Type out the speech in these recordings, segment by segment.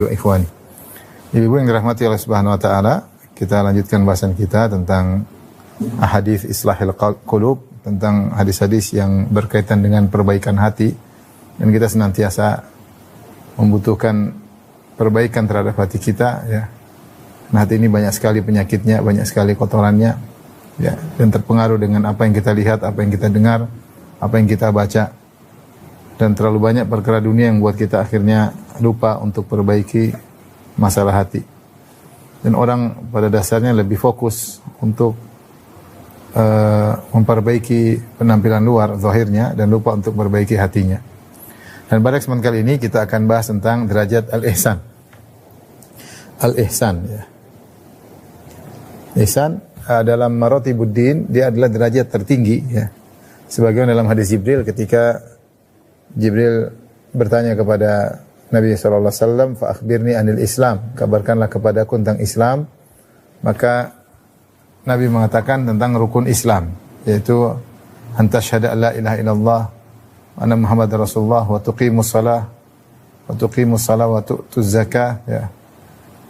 Ikhwani, ibu yang dirahmati oleh Subhanahu wa taala, kita lanjutkan bahasan kita tentang hadis islahil qulub, tentang hadis-hadis yang berkaitan dengan perbaikan hati, dan kita senantiasa membutuhkan perbaikan terhadap hati kita, ya. Nah, hati ini banyak sekali penyakitnya, banyak sekali kotorannya, ya, dan terpengaruh dengan apa yang kita lihat, apa yang kita dengar, apa yang kita baca, dan terlalu banyak perkara dunia yang buat kita akhirnya lupa untuk perbaiki masalah hati. Dan orang pada dasarnya lebih fokus untuk memperbaiki penampilan luar, zahirnya, dan lupa untuk memperbaiki hatinya. Dan pada kesempatan kali ini kita akan bahas tentang derajat al-ihsan. Al-ihsan, ya. Ihsan dalam maratibuddin, dia adalah derajat tertinggi, ya. Sebagaimana dalam hadis Jibril, ketika Jibril bertanya kepada Nabi SAW, fa akhbirni anil Islam, kabarkanlah kepadaku tentang Islam. Maka Nabi mengatakan tentang rukun Islam, yaitu antasyhadu an la ilaha illallah wa anna Muhammadar Rasulullah wa tuqimus shalah wa tu'tuz zakah, ya,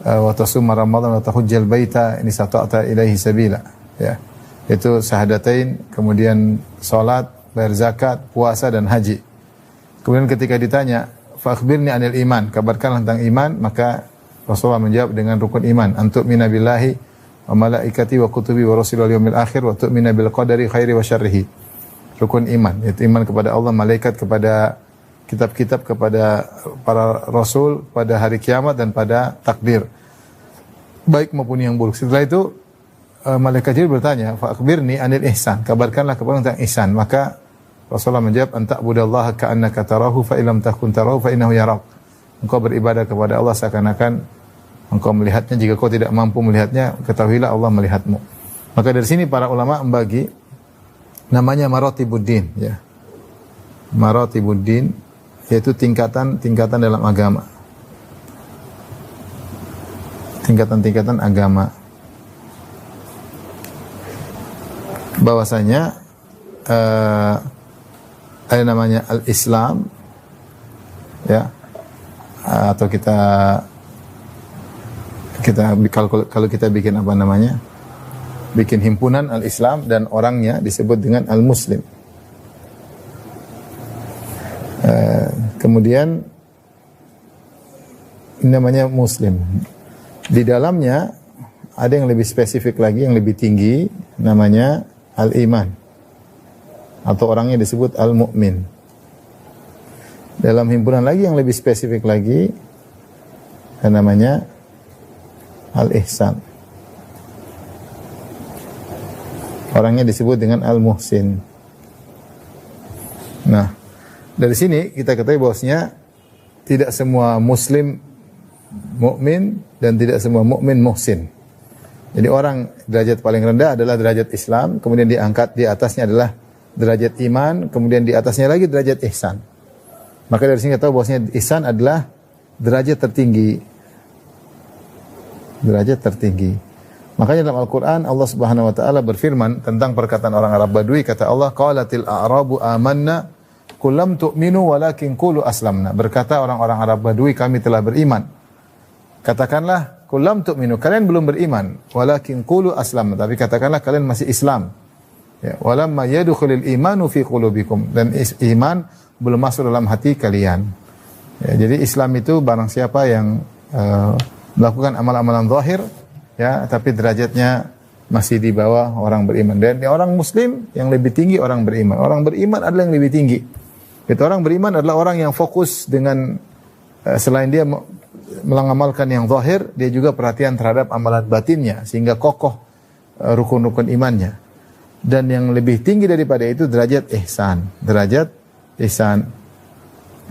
wa tasuma ramadan wa tahujjal baita in istata'ta ilaihi sabila, ya. Itu syahadatain, kemudian salat, bayar zakat, puasa dan haji. Kemudian ketika ditanya, fa akhbirni anil iman, kabarkanlah tentang iman, maka Rasulullah menjawab dengan rukun iman, antu'mina billahi wa malaikati wa kutubi wa rusuli wal yaumil akhir wa tu'mina bil qadari khairi wa syarrihi. Rukun iman, yaitu iman kepada Allah, malaikat, kepada kitab-kitab, kepada para rasul, pada hari kiamat, dan pada takdir, baik maupun yang buruk. Setelah itu malaikat Jibril bertanya, fa akhbirni anil ihsan, kabarkanlah kepada tentang ihsan. Maka Rasulullah menjawab, anta'budallaha ka'annaka tarahu fa illam takun tarahu fa innahu yarak. Engkau beribadah kepada Allah seakan-akan engkau melihatnya. Jika kau tidak mampu melihatnya, ketahuilah Allah melihatmu. Maka dari sini para ulama membagi namanya maratibuddin, ya. Maratibuddin yaitu tingkatan-tingkatan dalam agama. Tingkatan-tingkatan agama. Bahwasanya ada namanya al-Islam, ya, atau kalau kita bikin apa namanya, bikin himpunan al-Islam, dan orangnya disebut dengan al-Muslim. Kemudian ini namanya Muslim. Di dalamnya ada yang lebih spesifik lagi, yang lebih tinggi, namanya al-Iman, atau orangnya disebut al-mu'min. Dalam himpunan lagi yang lebih spesifik lagi, namanya al-ihsan. Orangnya disebut dengan al-muhsin. Nah, dari sini kita ketahui bahwasanya tidak semua muslim mukmin dan tidak semua mukmin muhsin. Jadi orang derajat paling rendah adalah derajat Islam, kemudian diangkat di atasnya adalah derajat iman, kemudian di atasnya lagi derajat ihsan. Maka dari sini kita tahu bahwasanya ihsan adalah derajat tertinggi. Derajat tertinggi. Makanya dalam Al-Qur'an Allah Subhanahu wa taala berfirman tentang perkataan orang Arab Badui, kata Allah, qalatil a'rabu amanna qul lam tu'minu walakin qulu aslamna. Berkata orang-orang Arab Badui, kami telah beriman. Katakanlah, qul lam tu'minu, kalian belum beriman, walakin qulu aslamna, tapi katakanlah kalian masih Islam. Ya, walamma yadkhulul imanu fi qulubikum, dan iman belum masuk dalam hati kalian. Ya, jadi Islam itu barang siapa yang melakukan amal-amalan zahir, ya, tapi derajatnya masih di bawah orang beriman. Dan orang muslim yang lebih tinggi orang beriman. Orang beriman adalah yang lebih tinggi. Itu orang beriman adalah orang yang fokus dengan selain dia mengamalkan yang zahir, dia juga perhatian terhadap amalan batinnya sehingga kokoh rukun-rukun imannya. Dan yang lebih tinggi daripada itu derajat ihsan, derajat ihsan.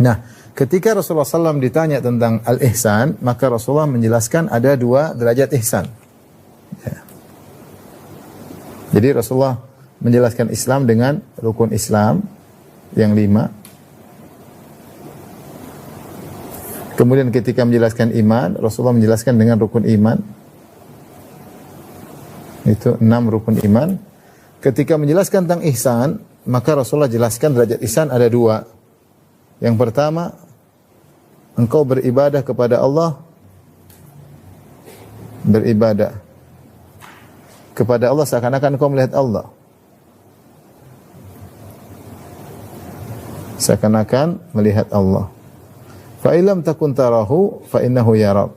Nah, ketika Rasulullah SAW ditanya tentang al-ihsan, maka Rasulullah menjelaskan ada dua derajat ihsan. Ya. Jadi Rasulullah menjelaskan Islam dengan rukun Islam yang 5. Kemudian ketika menjelaskan iman, Rasulullah menjelaskan dengan rukun iman. Itu 6 rukun iman. Ketika menjelaskan tentang ihsan, maka Rasulullah jelaskan derajat ihsan ada 2. Yang pertama, engkau beribadah kepada Allah beribadah kepada Allah seakan-akan engkau melihat Allah. Seakan-akan melihat Allah. Fa illam takun tarahu fa innahu yarak.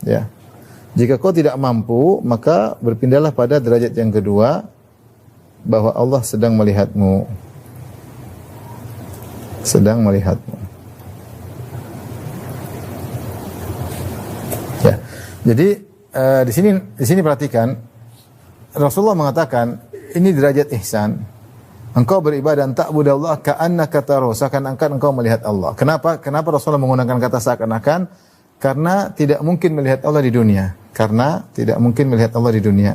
Ya. Jika kau tidak mampu, maka berpindahlah pada derajat yang kedua, bahwa Allah sedang melihatmu. Sedang melihatmu. Ya. Jadi di sini perhatikan, Rasulullah mengatakan ini derajat ihsan. Engkau beribadah ta'budallah ka'annaka tarahu, seakan-akan engkau melihat Allah. Kenapa Rasulullah menggunakan kata seakan-akan? Karena tidak mungkin melihat Allah di dunia. Karena tidak mungkin melihat Allah di dunia.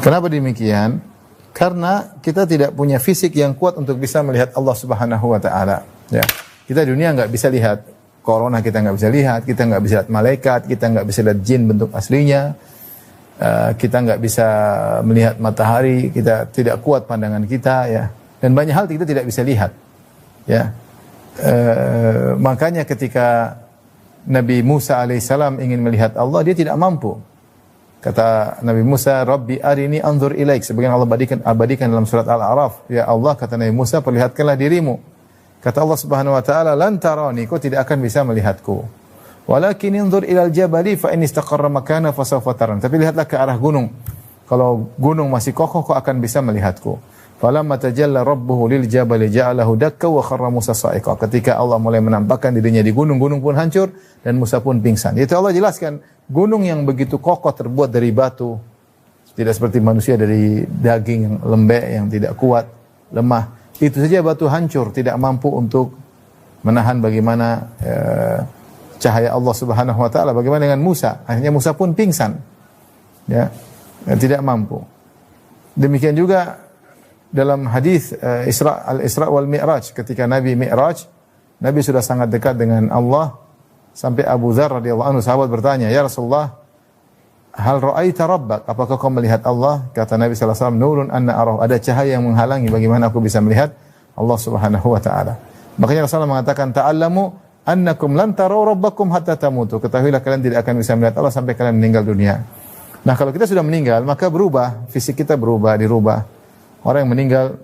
Kenapa demikian? Karena kita tidak punya fisik yang kuat untuk bisa melihat Allah Subhanahu wa taala. Ya. Kita di dunia enggak bisa lihat corona, kita enggak bisa lihat, kita enggak bisa lihat malaikat, kita enggak bisa lihat jin bentuk aslinya. Kita enggak bisa melihat matahari, kita tidak kuat pandangan kita, ya. Dan banyak hal kita tidak bisa lihat. Ya. Makanya ketika Nabi Musa alaihissalam ingin melihat Allah, dia tidak mampu. Kata Nabi Musa, Rabbi arini anzur ilaik. Sebagian Allah abadikan dalam surat Al-A'raf. Ya Allah, kata Nabi Musa, perlihatkanlah dirimu. Kata Allah Subhanahu wa taala, lan tarani, kau tidak akan bisa melihatku. Walakin inzur ilal jabali fa in istaqarra makana fa sawfa taran. Tapi lihatlah ke arah gunung. Kalau gunung masih kokoh, kau akan bisa melihatku. Falamma tajalla rabbuhu lil jabali ja'alahu dakka wa kharra Musa sa'iqa. Ketika Allah mulai menampakkan dirinya di gunung, gunung pun hancur dan Musa pun pingsan. Itu Allah jelaskan, gunung yang begitu kokoh terbuat dari batu, tidak seperti manusia dari daging yang lembek, yang tidak kuat, lemah. Itu saja batu hancur, tidak mampu untuk menahan bagaimana cahaya Allah Subhanahu wa taala. Bagaimana dengan Musa? Akhirnya Musa pun pingsan. Ya, tidak mampu. Demikian juga dalam hadis Al-Isra wal Mi'raj, ketika Nabi Mi'raj, Nabi sudah sangat dekat dengan Allah sampai Abu Dzar radhiyallahu anhu sahabat bertanya, "Ya Rasulullah, hal ra'aita rabbak? Apakah kau melihat Allah?" Kata Nabi sallallahu alaihi wasallam, "Nurun anna arahu." Ada cahaya yang menghalangi bagaimana aku bisa melihat Allah Subhanahu wa taala. Makanya Rasulullah mengatakan, "Ta'allamu annakum lan taraw rabbakum hatta tamutu." Ketahuilah kalian tidak akan bisa melihat Allah sampai kalian meninggal dunia. Nah, kalau kita sudah meninggal, maka berubah, fisik kita berubah, dirubah. Orang yang meninggal,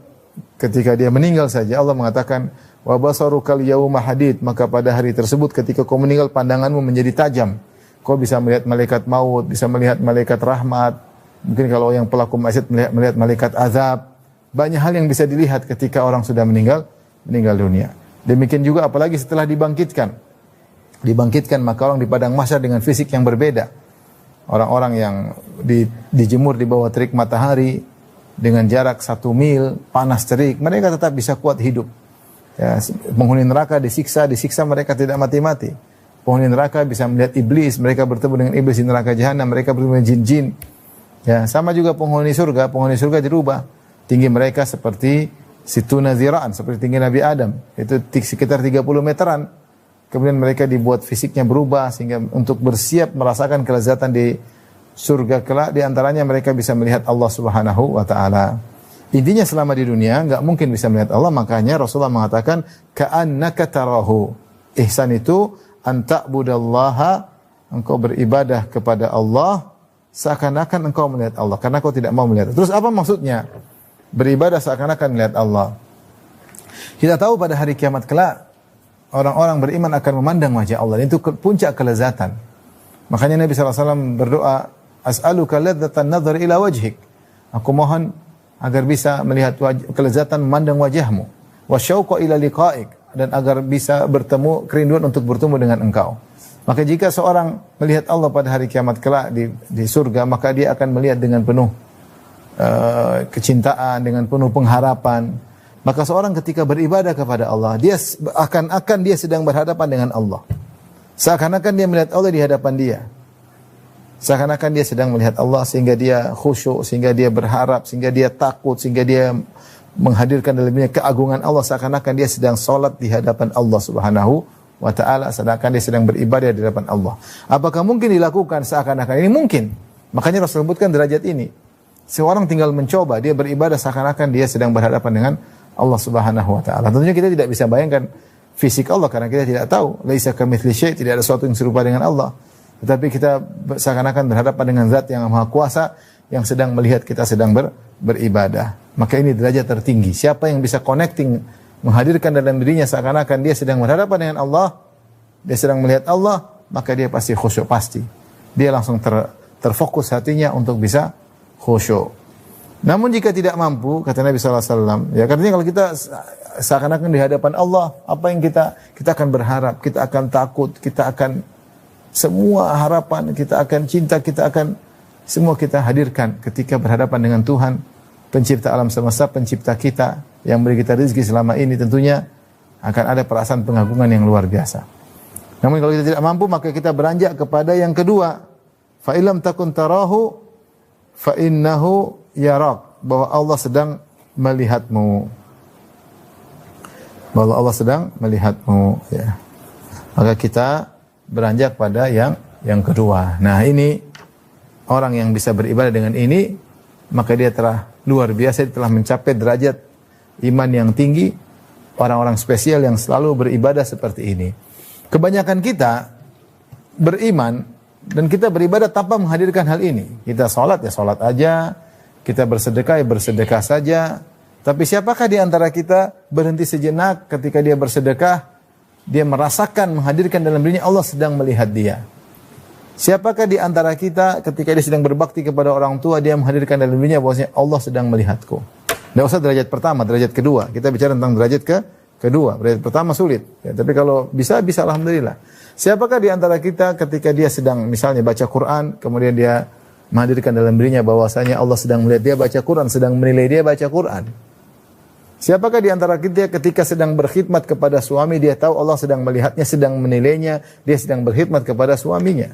ketika dia meninggal saja, Allah mengatakan, wa basarukal yauma hadid, maka pada hari tersebut ketika kau meninggal, pandanganmu menjadi tajam. Kau bisa melihat malaikat maut, bisa melihat malaikat rahmat. Mungkin kalau yang pelaku maksiat melihat malaikat azab. Banyak hal yang bisa dilihat ketika orang sudah meninggal dunia. Demikian juga apalagi setelah dibangkitkan. Dibangkitkan, maka orang di padang mahsyar dengan fisik yang berbeda. Orang-orang yang dijemur di bawah terik matahari dengan jarak 1 mil, panas terik, mereka tetap bisa kuat hidup. Ya, penghuni neraka disiksa mereka tidak mati-mati. Penghuni neraka bisa melihat iblis, mereka bertemu dengan iblis di neraka jahanam, mereka bertemu dengan jin-jin. Ya, sama juga penghuni surga dirubah. Tinggi mereka seperti situna zira'an, seperti tinggi Nabi Adam. Itu sekitar 30 meteran. Kemudian mereka dibuat fisiknya berubah sehingga untuk bersiap merasakan kelezatan di surga kelak. Di antaranya mereka bisa melihat Allah Subhanahu wa taala. Intinya selama di dunia enggak mungkin bisa melihat Allah, makanya Rasulullah mengatakan ka'annaka tarahu. Ihsan itu anta'budallaha, engkau beribadah kepada Allah seakan-akan engkau melihat Allah, karena kau tidak mau melihat. Terus apa maksudnya beribadah seakan-akan melihat Allah? Kita tahu pada hari kiamat kelak orang-orang beriman akan memandang wajah Allah. Itu puncak kelezatan. Makanya Nabi SAW berdoa, as'aluka ladzatan nadhar ila wajhik. Aku mohon agar bisa melihat kelezatan memandang wajahmu. Wa syauqa ila liqa'ik, dan agar bisa bertemu, kerinduan untuk bertemu dengan engkau. Maka jika seorang melihat Allah pada hari kiamat kelak di surga, maka dia akan melihat dengan penuh kecintaan, dengan penuh pengharapan. Maka seorang ketika beribadah kepada Allah, dia akan dia sedang berhadapan dengan Allah. Seakan-akan dia melihat Allah di hadapan dia. Seakan-akan dia sedang melihat Allah, sehingga dia khusyuk, sehingga dia berharap, sehingga dia takut, sehingga dia menghadirkan dalam dirinya keagungan Allah. Seakan-akan dia sedang salat di hadapan Allah Subhanahu wa ta'ala, sedangkan dia sedang beribadah di hadapan Allah. Apakah mungkin dilakukan seakan-akan? Ini mungkin. Makanya Rasul sebutkan derajat ini. Seorang tinggal mencoba, dia beribadah seakan-akan dia sedang berhadapan dengan Allah Subhanahu wa ta'ala. Tentunya kita tidak bisa bayangkan fisik Allah karena kita tidak tahu. Laisa kamitsli syai', tidak ada sesuatu yang serupa dengan Allah. Tetapi kita seakan-akan berhadapan dengan zat yang Maha Kuasa yang sedang melihat kita sedang beribadah. Maka ini derajat tertinggi. Siapa yang bisa connecting, menghadirkan dalam dirinya seakan-akan dia sedang berhadapan dengan Allah, dia sedang melihat Allah, maka dia pasti khusyuk, pasti. Dia langsung terfokus hatinya untuk bisa khusyuk. Namun jika tidak mampu, kata Nabi SAW, ya katanya kalau kita seakan-akan di hadapan Allah, apa yang kita akan berharap, kita akan takut, kita akan semua harapan, kita akan cinta, kita akan semua kita hadirkan ketika berhadapan dengan Tuhan, pencipta alam semesta, pencipta kita, yang beri kita rezeki selama ini, tentunya akan ada perasaan pengagungan yang luar biasa. Namun kalau kita tidak mampu, maka kita beranjak kepada yang kedua. Fa illam takun tarahu fa innahu yarak, bahwa Allah sedang melihatmu. Bahwa Allah sedang melihatmu, ya. Maka kita beranjak pada yang kedua. Nah, ini orang yang bisa beribadah dengan ini, maka dia telah luar biasa, dia telah mencapai derajat iman yang tinggi, orang-orang spesial yang selalu beribadah seperti ini. Kebanyakan kita beriman dan kita beribadah tanpa menghadirkan hal ini. Kita sholat ya sholat aja, kita bersedekah ya bersedekah saja. Tapi siapakah di antara kita berhenti sejenak ketika dia bersedekah, dia merasakan menghadirkan dalam dirinya Allah sedang melihat dia? Siapakah di antara kita ketika dia sedang berbakti kepada orang tua, dia menghadirkan dalam dirinya bahwasanya Allah sedang melihatku? Tidak usah derajat pertama, derajat kedua. Kita bicara tentang derajat kedua. Derajat pertama sulit. Ya, tapi kalau bisa alhamdulillah. Siapakah di antara kita ketika dia sedang misalnya baca Quran, kemudian dia menghadirkan dalam dirinya bahwasanya Allah sedang melihat dia baca Quran, sedang menilai dia baca Quran? Siapakah di antara kita ketika sedang berkhidmat kepada suami, dia tahu Allah sedang melihatnya, sedang menilainya, dia sedang berkhidmat kepada suaminya?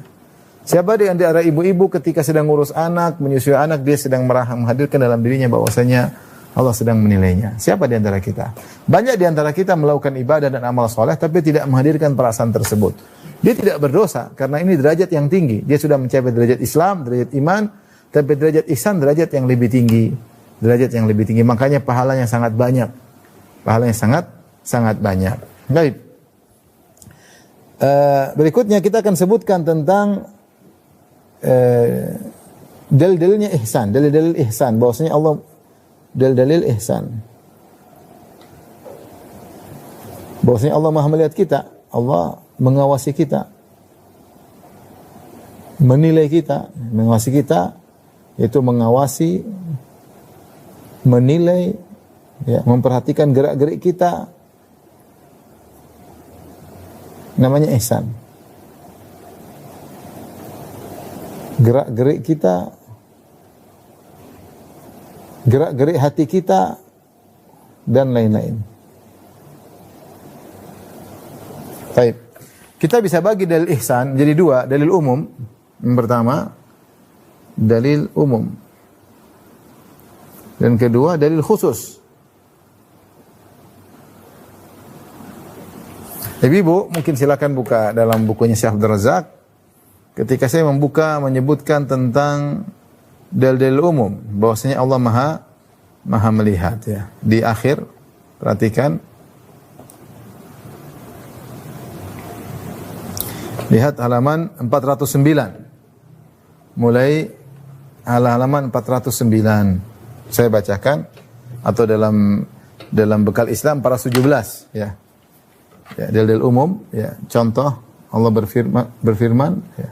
Siapa di antara ibu-ibu ketika sedang ngurus anak, menyusui anak, dia sedang menghadirkan dalam dirinya bahwasanya Allah sedang menilainya? Siapa di antara kita? Banyak di antara kita melakukan ibadah dan amal soleh, tapi tidak menghadirkan perasaan tersebut. Dia tidak berdosa, karena ini derajat yang tinggi. Dia sudah mencapai derajat Islam, derajat iman, tapi derajat ihsan, derajat yang lebih tinggi. Derajat yang lebih tinggi, makanya pahalanya sangat banyak. Pahalanya sangat banyak. Baik. Berikutnya kita akan sebutkan tentang dalil-dalilnya ihsan, dalil-dalil ihsan, bahwasanya Allah dalil ihsan. Bahwasanya Allah Maha melihat kita, Allah mengawasi kita, menilai kita, mengawasi kita, yaitu mengawasi, menilai, ya, memperhatikan gerak-gerik kita. Namanya ihsan. Gerak-gerik kita, gerak-gerik hati kita, dan lain-lain. Baik. Kita bisa bagi dalil ihsan jadi dua, dalil umum. Yang pertama, dalil umum. Dan kedua, dalil khusus. Ibu, mungkin silakan buka dalam bukunya Syekh Abdul Razak. Ketika saya membuka menyebutkan tentang dalil-dalil umum, bahwasanya Allah Maha melihat, ya. Di akhir, perhatikan. Lihat halaman 409. Mulai halaman 409. Saya bacakan, atau dalam bekal Islam para 17, ya. Ya, dalil umum, ya. Contoh Allah berfirman, ya.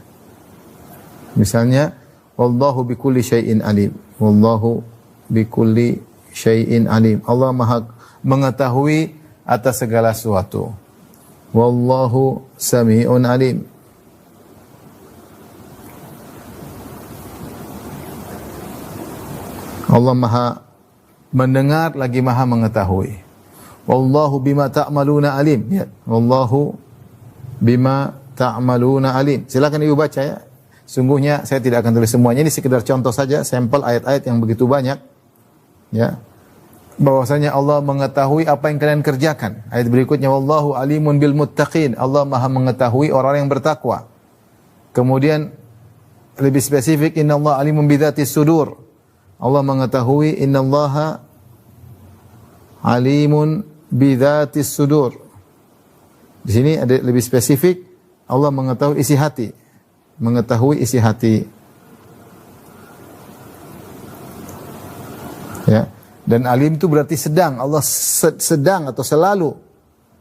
Misalnya, wallahu bikulli syai'in alim. Wallahu bikulli syai'in alim. Allah Maha mengetahui atas segala sesuatu. Wallahu sami'un alim. Allah Maha mendengar lagi Maha mengetahui. Wallahu bima ta'maluna alim. Ya. Wallahu bima ta'maluna alim. Silakan Ibu baca, ya. Sungguhnya saya tidak akan tulis semuanya. Ini sekedar contoh saja, sampel ayat-ayat yang begitu banyak. Ya. Bahwasanya Allah mengetahui apa yang kalian kerjakan. Ayat berikutnya, wallahu alimun bil muttaqin. Allah Maha mengetahui orang yang bertakwa. Kemudian lebih spesifik, innallaha alimun bidzatis sudur. Allah mengetahui, innallaha alimun bidzatis sudur. Di sini ada lebih spesifik, Allah mengetahui isi hati. Mengetahui isi hati. Ya. Dan alim itu berarti sedang. Allah sedang atau selalu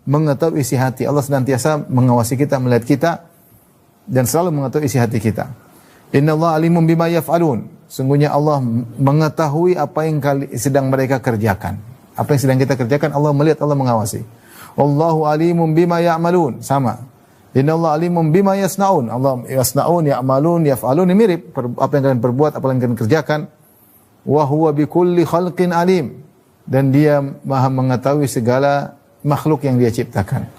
mengetahui isi hati. Allah senantiasa mengawasi kita, melihat kita, dan selalu mengetahui isi hati kita. Innallaha alimun bima yaf'alun. Sungguhnya Allah mengetahui apa yang sedang mereka kerjakan. Apa yang sedang kita kerjakan, Allah melihat, Allah mengawasi. Wallahu alimun bima ya'malun. Sama. Innallaha alimun bima yasnaun. Allah yasnaun, ya'malun, yaf'alun. Ini mirip. Apa yang kalian perbuat, apa yang kalian kerjakan. Wa huwa bikulli khalqin alim. Dan dia maha mengetahui segala makhluk yang dia ciptakan.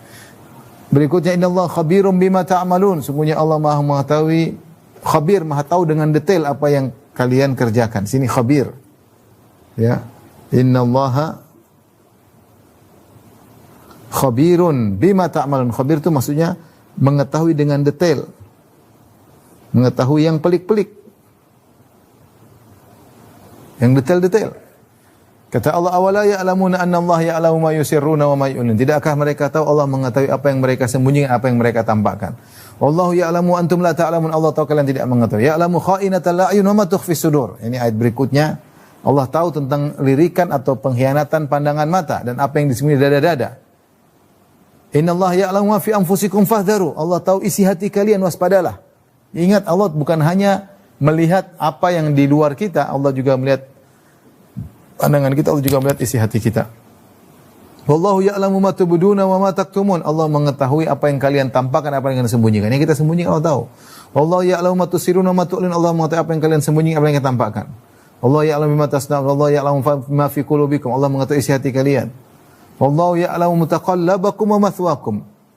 Berikutnya, innallaha khabirum bima ta'malun. Sungguhnya Allah maha mengetahui, khabir, maha tahu dengan detail apa yang kalian kerjakan. Sini khabir. Ya. Innallaha khabirun bima ta'malun. Khabir itu maksudnya mengetahui dengan detail. Mengetahui yang pelik-pelik. Yang detail-detail. Kata Allah, awala ya'lamuna anna Allah ya'lamu ma yusirruna wa ma yu'lin. Tidakkah mereka tahu Allah mengetahui apa yang mereka sembunyikan, apa yang mereka tampakkan? Wallahu ya'lamu antum la ta'lamun. Allah tahu kalian tidak mengetahui. Ya'lamu kha'inatal a'yun wa ma tukhfis sudur. Ini ayat berikutnya. Allah tahu tentang lirikan atau pengkhianatan pandangan mata dan apa yang disembunyikan dada-dada. Innallaha ya'lamu ma fi anfusikum fahdharu. Allah tahu isi hati kalian, waspadalah. Ingat, Allah bukan hanya melihat apa yang di luar kita, Allah juga melihat pandangan kita, Allah juga melihat isi hati kita. Wallahu ya'lamu ma tubduna wa ma taktumun. Allah mengetahui apa yang kalian tampakkan, apa yang kalian sembunyikan. Yang kita sembunyikan Allah tahu. Wallahu ya'lamu ma tusirruna wa ma tu'lin. Allah mengetahui apa yang kalian sembunyikan, apa yang kalian tampakkan. Allah ya'lamu ma tasna'un. Allah ya'lamu ma fi qulubikum. Allah mengetahui isi hati kalian. Wallahu ya'lamu mutaqallabakum wa mathwaakum.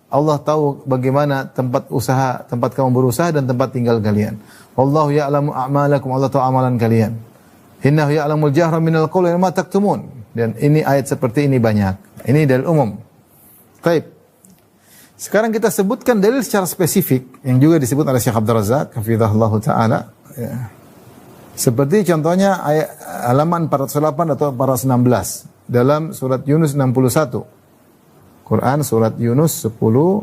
Allah tahu bagaimana tempat usaha, tempat kamu berusaha dan tempat tinggal kalian. Wallahu ya'lamu a'malakum. Allah tahu amalan kalian. Innahu ya'lamul jahra minal qawli wa ma taktumun. Dan ini ayat seperti ini banyak. Ini dalil umum. Baik. Sekarang kita sebutkan dalil secara spesifik yang juga disebut oleh Syekh Abdul Razak hafizahullah taala. Ya. Seperti contohnya ayat halaman 408 atau 416 dalam surat Yunus 61. Quran surat Yunus 10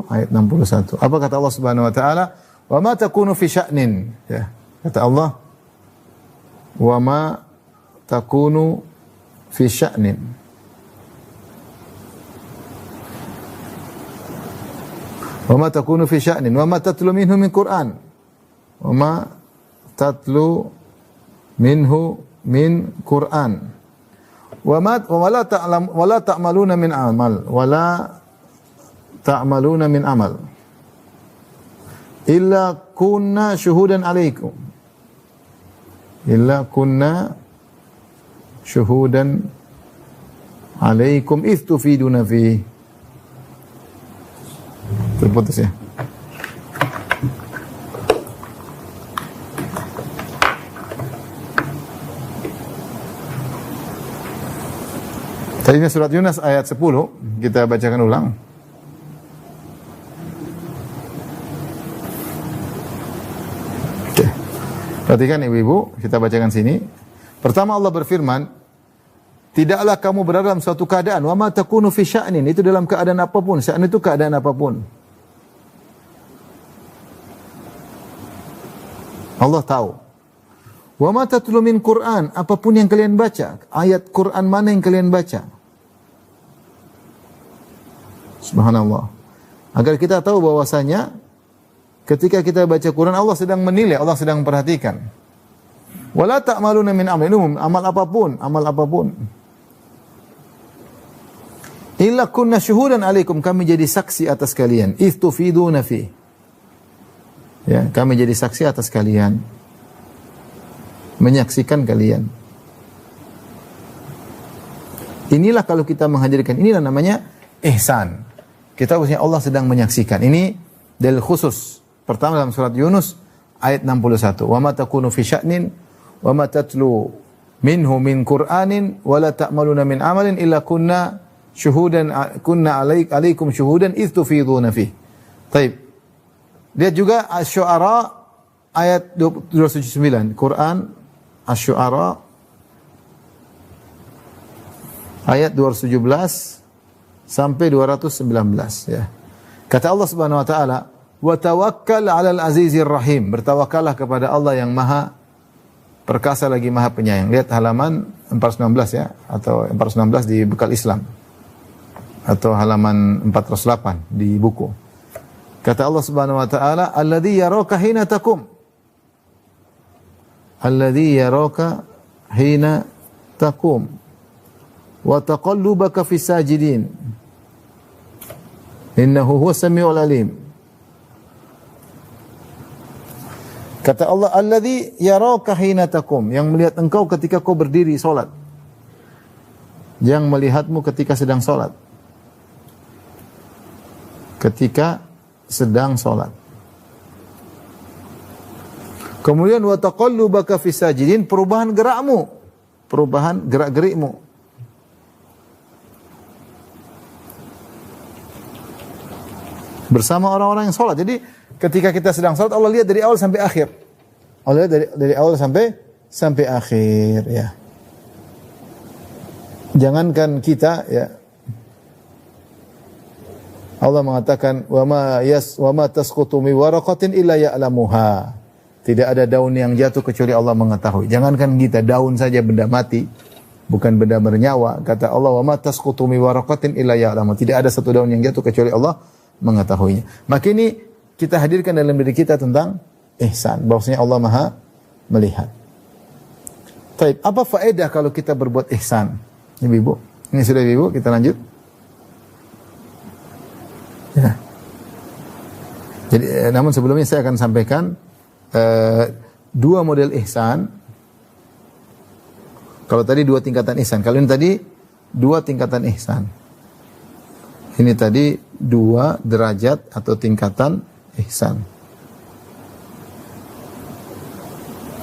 ayat 61. Apa kata Allah Subhanahu wa taala? Wa ma takunu fi sya'nin. Ya. Kata Allah, wa ma takunu fi sya'nin. Wa ma takunu fi sya'nin wa ma tatlu minhu min Qur'an. Wa ma tatlu minhu min Qur'an. Wa la ta'maluna min amal wa la ta'maluna min amal illa kunna syuhudan alaikum. Illa kunna syuhudan alaikum idh tufiduna fi. Terputus ya. Tadinya surat Yunus ayat 10 kita bacakan ulang. Oke. Perhatikan ibu-ibu, kita bacakan sini. Pertama Allah berfirman, tidaklah kamu berada dalam suatu keadaan, wa ma takunu fi sya'nin, itu dalam keadaan apapun, sya'an itu keadaan apapun. Allah tahu. Wa ma tatlu min Qur'an, apapun yang kalian baca, ayat Qur'an mana yang kalian baca. Subhanallah. Agar kita tahu bahwasanya ketika kita baca Quran, Allah sedang menilai, Allah sedang memperhatikan. Wala ta'maluna min amalin, amal apapun. Illa kunna syuhudan alaikum, kami jadi saksi atas kalian. Istufiduna fi. Ya, kami jadi saksi atas kalian. Menyaksikan kalian. Inilah kalau kita menghadirkan, inilah namanya ihsan. Kita harusnya Allah sedang menyaksikan. Ini dalil khusus. Pertama dalam surat Yunus ayat 61. Wa ma takunu fi sya'nin wa ma tatlu minhu min Qur'anin wa la ta'maluna min amalin illa kunna alaikum syuhudan idh tufiduna fi. Baik. Lihat juga Asy-Syu'ara ayat 279. Quran Asy-Syu'ara ayat 217 sampai 219 ya. Kata Allah Subhanahu wa taala, "Wa tawakkal 'alal azizir rahim." Bertawakallah kepada Allah yang Maha perkasa lagi Maha penyayang. Lihat halaman 416 ya, atau 416 di Bekal Islam. Atau halaman 408 di buku. Kata Allah Subhanahu wa taala, "Alladzi yaraka hina taqum." Alladzi yaraka hina taqum wa taqallubaka fis sajidin. Innahu huwas samiul alim. Kata Allah, "Alladzi yaraka hina taqum." Yang melihat engkau ketika kau berdiri salat. Yang melihatmu ketika sedang salat. Ketika sedang salat. Kemudian wa taqallubaka fis sajidin, perubahan gerakmu, perubahan gerak-gerikmu. Bersama orang-orang yang salat. Jadi ketika kita sedang salat, Allah lihat dari awal sampai akhir. Allah lihat dari awal sampai akhir ya. Jangankan kita ya. Allah mengatakan wa ma tasqutu min waraqatin illa ya'lamuha. Tidak ada daun yang jatuh kecuali Allah mengetahui. Jangankan kita, daun saja benda mati, bukan benda bernyawa. Kata Allah, wa ma tasqutu min waraqatin illa ya'lamuha. Tidak ada satu daun yang jatuh kecuali Allah mengetahuinya. Maka ini kita hadirkan dalam diri kita tentang ihsan, bahwasanya Allah Maha melihat. Baik, apa faedah kalau kita berbuat ihsan? Ibu-ibu, ini sudah ibu, kita lanjut. Ya. Jadi, namun sebelumnya saya akan sampaikan dua model ihsan. Kalau tadi dua tingkatan ihsan, kalau ini tadi dua tingkatan ihsan. Ini tadi dua derajat atau tingkatan ihsan.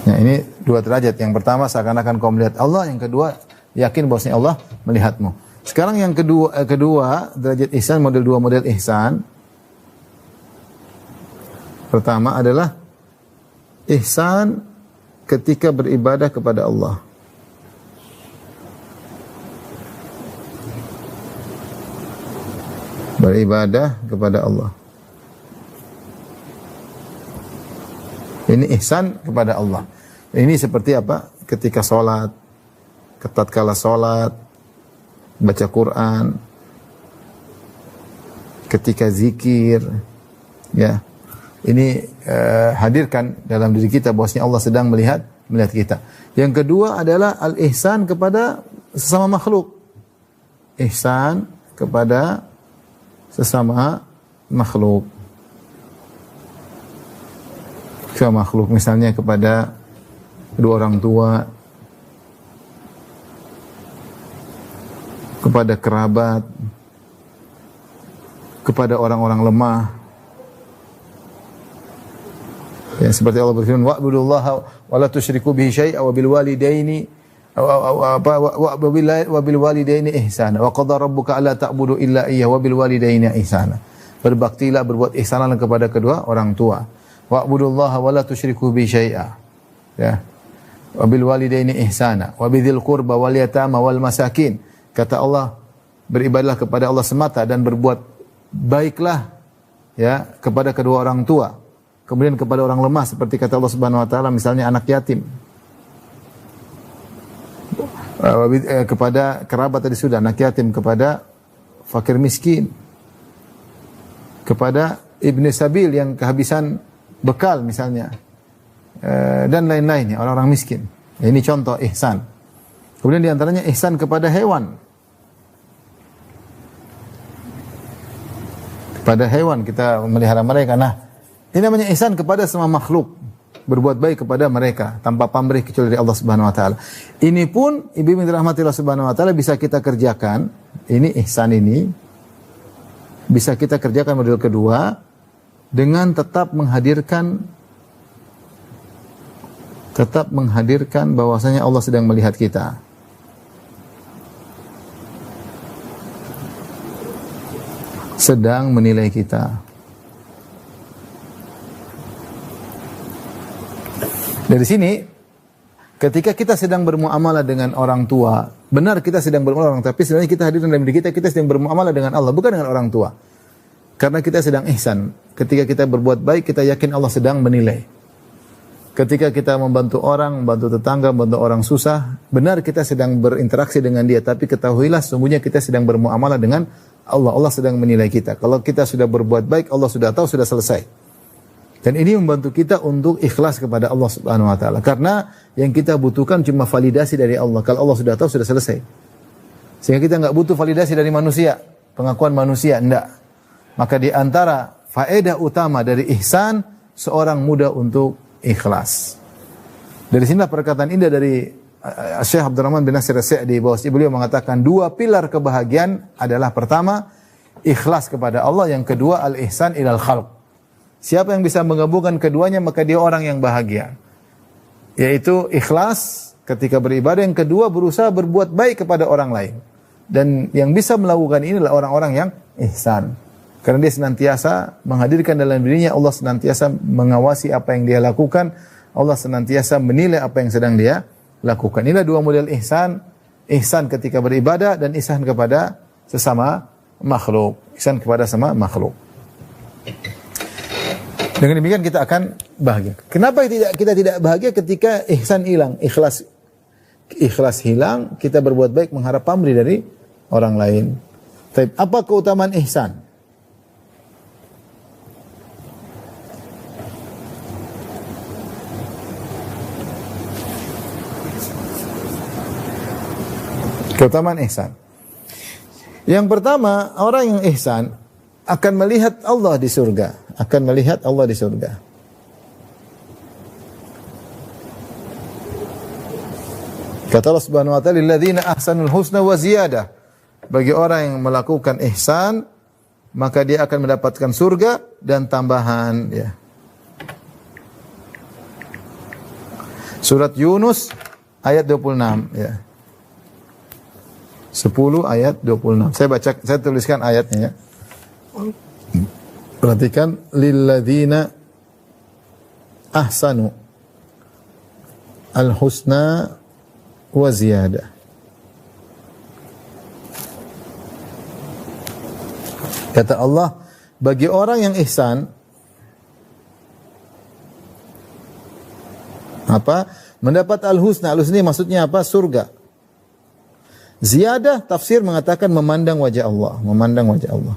Nah, ini dua derajat. Yang pertama seakan-akan kau melihat Allah, yang kedua yakin bahwasanya Allah melihatmu. Sekarang yang kedua derajat ihsan, dua model ihsan. Pertama adalah ihsan ketika beribadah kepada Allah. Beribadah kepada Allah. Ini ihsan kepada Allah. Ini seperti apa? Ketika sholat, tatkala sholat, baca Quran, ketika zikir, ya. Ini hadirkan dalam diri kita bahwasanya Allah sedang melihat kita. Yang kedua adalah al-ihsan kepada sesama makhluk. Ihsan kepada sesama makhluk. Sesama makhluk misalnya kepada kedua orang tua, kepada kerabat, kepada orang-orang lemah. Ya, seperti Allah berfirman, wa'budullaha wa la tusyriku bihi syai'a wa bil walidaini wa bil walidaini ihsana wa qadara rabbuka alla ta'budu illa iyyahu wa bil walidaini ihsana. Berbaktilah, berbuat ihsanlah kepada kedua orang tua. Wa'budullaha wa la tusyriku bihi syai'a. Ya. Wa bil walidaini ihsana wa bidzil qurba wal yatama wal masakin. Kata Allah, beribadahlah kepada Allah semata dan berbuat baiklah ya kepada kedua orang tua. Kemudian kepada orang lemah seperti kata Allah Subhanahu wa taala, misalnya anak yatim. Kepada kerabat tadi sudah, anak yatim, kepada fakir miskin, kepada ibni sabil yang kehabisan bekal misalnya, dan lain-lainnya, orang-orang miskin. Ini contoh ihsan. Kemudian diantaranya ihsan kepada hewan. Kepada hewan kita memelihara mereka. Nah, ini namanya ihsan kepada semua makhluk. Berbuat baik kepada mereka tanpa pamrih kecuali dari Allah Subhanahu wa taala. Ini pun ibu-ibu yang dirahmati Allah Subhanahu wa taala bisa kita kerjakan. Ini ihsan ini bisa kita kerjakan model kedua dengan tetap menghadirkan bahwasanya Allah sedang melihat kita. Sedang menilai kita. Dari sini, ketika kita sedang bermuamalah dengan orang tua, benar kita sedang bermuamalah, tapi sebenarnya kita hadir dalam diri kita sedang bermuamalah dengan Allah, bukan dengan orang tua. Karena kita sedang ihsan. Ketika kita berbuat baik, kita yakin Allah sedang menilai. Ketika kita membantu orang, membantu tetangga, membantu orang susah, benar kita sedang berinteraksi dengan dia, tapi ketahuilah sesungguhnya kita sedang bermuamalah dengan Allah. Allah sedang menilai kita. Kalau kita sudah berbuat baik, Allah sudah tahu, sudah selesai. Dan ini membantu kita untuk ikhlas kepada Allah Subhanahu wa taala. Karena yang kita butuhkan cuma validasi dari Allah. Kalau Allah sudah tahu, sudah selesai. Sehingga kita enggak butuh validasi dari manusia, pengakuan manusia, enggak. Maka di antara faedah utama dari ihsan, seorang mudah untuk ikhlas. Dari sinilah perkataan indah dari Syekh Abdurrahman bin Nasir As-Sa'di bahwa beliau mengatakan 2 pilar kebahagiaan adalah pertama, ikhlas kepada Allah, yang kedua al-ihsan ilal khalq. Siapa yang bisa menggabungkan keduanya maka dia orang yang bahagia. Yaitu ikhlas ketika beribadah, yang kedua berusaha berbuat baik kepada orang lain. Dan yang bisa melakukan ini adalah orang-orang yang ihsan. Karena dia senantiasa menghadirkan dalam dirinya, Allah senantiasa mengawasi apa yang dia lakukan, Allah senantiasa menilai apa yang sedang dia lakukan. Inilah 2 model ihsan, ihsan ketika beribadah dan ihsan kepada sesama makhluk. Ihsan kepada sama makhluk. Dengan demikian kita akan bahagia. Kenapa kita tidak bahagia ketika ihsan hilang, ikhlas hilang, kita berbuat baik mengharap pamrih dari orang lain. Tapi apa keutamaan ihsan? Keutamaan ihsan. Yang pertama, orang yang ihsan akan melihat Allah di surga, akan melihat Allah di surga. Kata Allah Subhanahu wa taala, "Lilladzina ahsanul husna wa ziyadah." Bagi orang yang melakukan ihsan, maka dia akan mendapatkan surga dan tambahan, ya. Surat Yunus ayat 26, ya. 10 ayat 26. Saya tuliskan ayatnya, ya. Perhatikan, lilladzina ahsanu al-husna wa ziyadah. Kata Allah, bagi orang yang ihsan, apa? Mendapat al-husna. Al-husna maksudnya apa? Surga. Ziyadah, tafsir mengatakan memandang wajah Allah, memandang wajah Allah.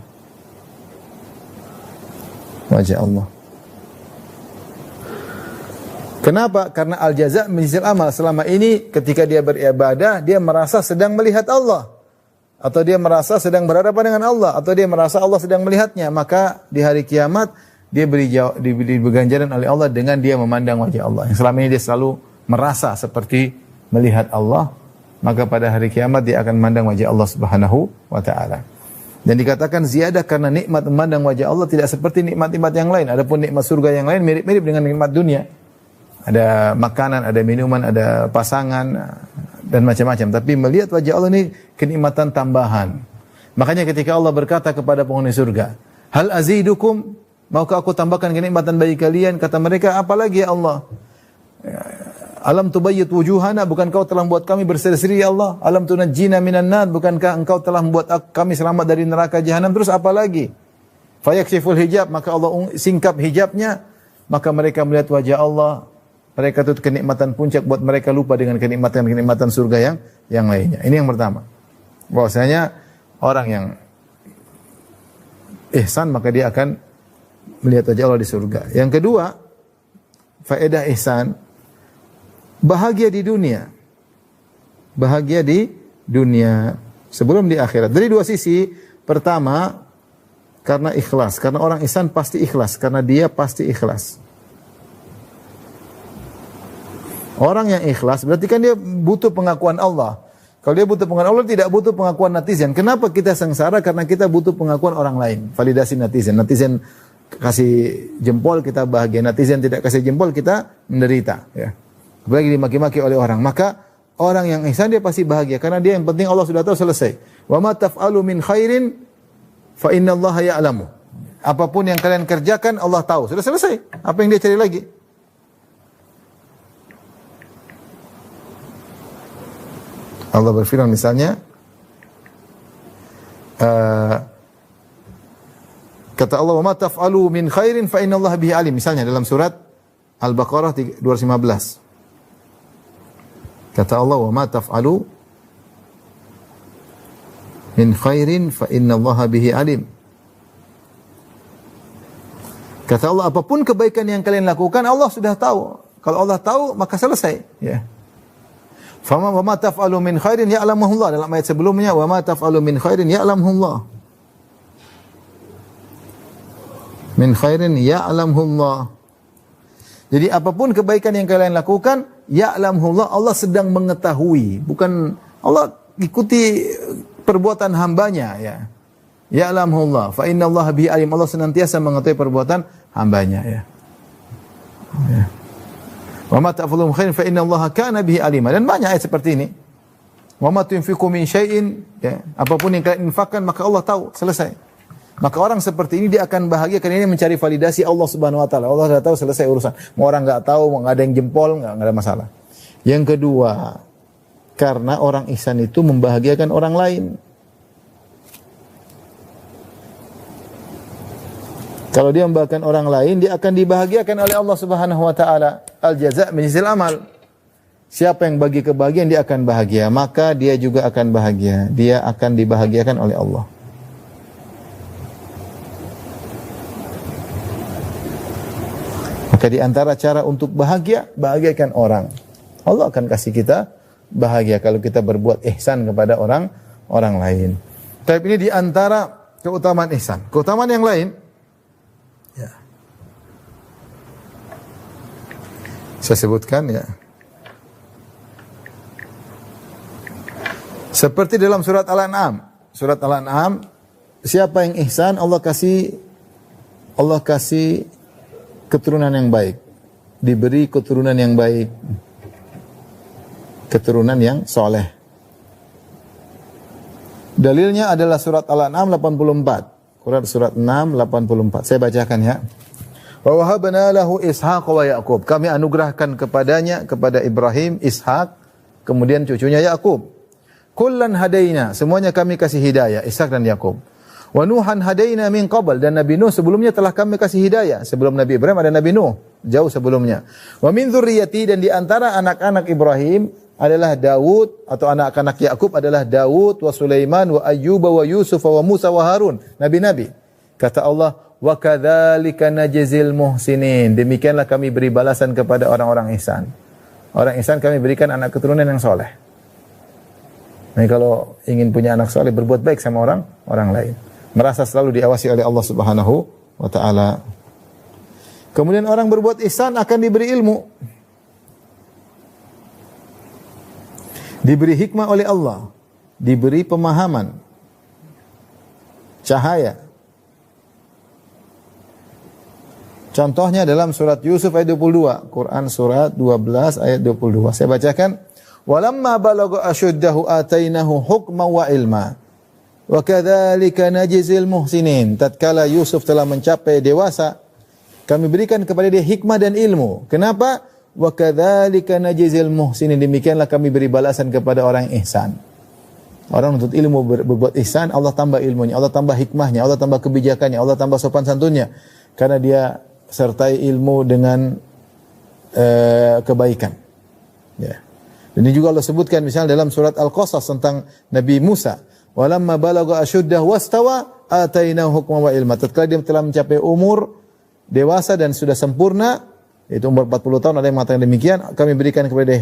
Wajah Allah. Kenapa? Karena al-jaza' min jinsil amal. Selama ini ketika dia beribadah, dia merasa sedang melihat Allah, atau dia merasa sedang berhadapan dengan Allah, atau dia merasa Allah sedang melihatnya, maka di hari kiamat dia diberi ganjaran oleh Allah dengan dia memandang wajah Allah. Yang selama ini dia selalu merasa seperti melihat Allah, maka pada hari kiamat dia akan memandang wajah Allah Subhanahu wa taala. Dan dikatakan ziyadah karena nikmat memandang wajah Allah tidak seperti nikmat-nikmat yang lain. Adapun nikmat surga yang lain mirip-mirip dengan nikmat dunia. Ada makanan, ada minuman, ada pasangan dan macam-macam. Tapi melihat wajah Allah ini kenikmatan tambahan. Makanya ketika Allah berkata kepada penghuni surga, "Hal azidukum?" Maukah aku tambahkan kenikmatan bagi kalian? Kata mereka, "Apalagi ya Allah?" Alam tubayyit wujuhana, bukan kau telah membuat kami berseri-seri ya Allah? Alam tunajjina minan nar, bukankah engkau telah membuat kami selamat dari neraka jahanam? Terus apa lagi? Fayakshiful hijab, maka Allah singkap hijabnya, maka mereka melihat wajah Allah. Mereka itu kenikmatan puncak buat mereka, lupa dengan kenikmatan surga yang lainnya. Ini yang pertama. Bahwasanya orang yang ihsan maka dia akan melihat wajah Allah di surga. Yang kedua, faedah ihsan, bahagia di dunia. Bahagia di dunia sebelum di akhirat. Dari 2 sisi. Pertama, karena ikhlas. Karena orang ihsan pasti ikhlas. Karena dia pasti ikhlas. Orang yang ikhlas berarti kan dia butuh pengakuan Allah. Kalau dia butuh pengakuan Allah, tidak butuh pengakuan netizen. Kenapa kita sengsara? Karena kita butuh pengakuan orang lain. Validasi netizen. Netizen kasih jempol, kita bahagia. Netizen tidak kasih jempol, kita menderita. Ya. Apalagi dimaki-maki oleh orang. Maka orang yang ihsan dia pasti bahagia. Karena dia yang penting Allah sudah tahu, selesai. Wa ma taf'alu min khairin fa innallaha ya'lamu. Apapun yang kalian kerjakan Allah tahu. Sudah selesai. Apa yang dia cari lagi? Allah berfirman misalnya Kata Allah, "Wa ma taf'alu min khairin fa innallaha bihi alim." Misalnya dalam surat Al-Baqarah 215. Kata Allah, "Wa ma taf'alu min khairin fa innallaha bihi alim." Kata Allah, apapun kebaikan yang kalian lakukan, Allah sudah tahu. Kalau Allah tahu, maka selesai. Ya. Fama wa ma taf'alu min khairin ya'lamuhu Allah. Dalam ayat sebelumnya, wa ma taf'alu min khairin ya'lamuhu Allah. Min khairin ya'lamuhu Allah. Jadi apapun kebaikan yang kalian lakukan, ya'lamuhu Allah, Allah sedang mengetahui. Bukan Allah ikuti perbuatan hambanya, ya. Ya'lamuhu Allah. Fa innallaha bihi alim. Allah senantiasa mengetahui perbuatan hambanya, ya. Ya. Wa ma ta'falu min khairin fa innallaha kana bihi alima. Dan banyak ayat seperti ini. Wa ma tunfiqu min syai'in, ya, apapun yang kalian infakkan maka Allah tahu, selesai. Maka orang seperti ini dia akan bahagia karena ini mencari validasi Allah Subhanahu wa taala. Allah sudah tahu, selesai urusan. Mau orang enggak tahu, mau ada yang jempol, enggak ada masalah. Yang kedua, karena orang ihsan itu membahagiakan orang lain. Kalau dia membahagiakan orang lain, dia akan dibahagiakan oleh Allah Subhanahu wa taala. Al-jaza' min jinsil amal. Siapa yang bagi kebahagiaan, dia akan bahagia, maka dia juga akan bahagia. Dia akan dibahagiakan oleh Allah. Maka di antara cara untuk bahagia, bahagiakan orang. Allah akan kasih kita bahagia kalau kita berbuat ihsan kepada orang lain. Tapi ini di antara keutamaan ihsan. Keutamaan yang lain, ya, saya sebutkan, ya. Seperti dalam surat Al-An'am. Surat Al-An'am, siapa yang ihsan, Allah kasih keturunan yang baik. Diberi keturunan yang baik. Keturunan yang soleh. Dalilnya adalah surat Al-An'am 84. Surat 6, 84. Saya bacakan, ya. Wa wahabna lahu Ishaq wa Yaqub. Kami anugerahkan kepadanya, kepada Ibrahim, Ishaq, kemudian cucunya Yaqub. Kullan hadaina, semuanya kami kasih hidayah, Ishaq dan Yaqub. Wa Nuhan hadaina min qabl, dan Nabi Nuh sebelumnya telah kami kasih hidayah. Sebelum Nabi Ibrahim ada Nabi Nuh, jauh sebelumnya. Wa min dzurriyyati, dan di antara anak-anak Ibrahim adalah Daud, atau anak-anak Yaqub adalah Daud, wa Sulaiman, wa Ayyub, wa Yusuf, wa Musa, wa Harun. Nabi-nabi. Kata Allah, wa kadzalika najzil muhsinin. Demikianlah kami beri balasan kepada orang-orang ihsan. Orang ihsan kami berikan anak keturunan yang soleh. Nah, kalau ingin punya anak soleh, berbuat baik sama orang lain. Merasa selalu diawasi oleh Allah Subhanahu wa taala. Kemudian orang berbuat ihsan akan diberi ilmu. Diberi hikmah oleh Allah. Diberi pemahaman. Cahaya. Contohnya dalam surat Yusuf ayat 22. Quran surat 12 ayat 22. Saya bacakan. Walamma balagha ashuddahu atainahu hukman wa ilma. Wa kadzalika najzil muhsinin. Tatkala Yusuf telah mencapai dewasa, kami berikan kepada dia hikmah dan ilmu. Kenapa? Wa kadzalika najzil muhsinin. Demikianlah kami beri balasan kepada orang yang ihsan. Orang untuk ilmu berbuat ihsan, Allah tambah ilmunya, Allah tambah hikmahnya, Allah tambah kebijakannya, Allah tambah sopan santunnya. Karena dia sertai ilmu dengan kebaikan. Ya. Dan ini juga Allah sebutkan misalnya dalam surat Al-Qasas tentang Nabi Musa. Walamma balagha ashuddah wastawa atainahu hukman wa ilma. Tatkala dia telah mencapai umur dewasa dan sudah sempurna, yaitu umur 40 tahun, ada yang mengatakan demikian, kami berikan kepada dia